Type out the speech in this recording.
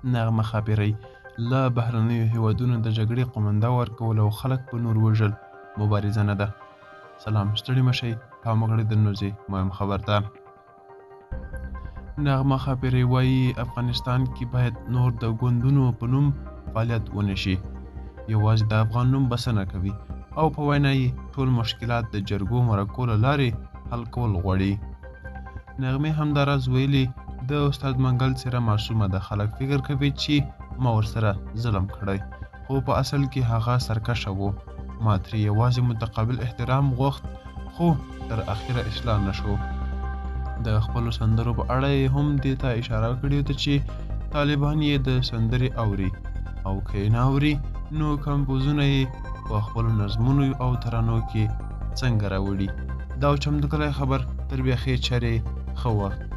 نغمه خاپیرۍ له بهرنیو هیوادونو د جګړې قومنده ورکول او خلک په نور وژل مبارزه نه ده. سلام، ستړي مشئ، پاموړې د نوزي مهم خبر ده. نغمه خاپیرۍ وایي افغانستان کې باید نور د ګوندونو په نوم فعالیت ونه شي. یوازې د افغان نوم بسنه کوي او په وینا یې ټول مشکلات د جرګو مرکو له لارې حل کول غواړي. نغمې همداراز ویلي د استاد منګل څیره معصومه ده. خلک فکر کوي چې ما ورسره ظلم کړی، خو په اصل کې هغه سرکشه و. ما ترې یوازې متقابل احترام غوښت، خو تر اخره اصلاح نشو. د خپلو سندرو په اړه یې هم دې ته اشاره کړې ده چې طالبان یې د سندرې اوري او که یې نه اوري نو کمپوزونه یې په خپلو نظمونو او ترانو کې څنګه راوړي. دا چمتو کلی خبر تر بیا ښې چارې ښه وخت.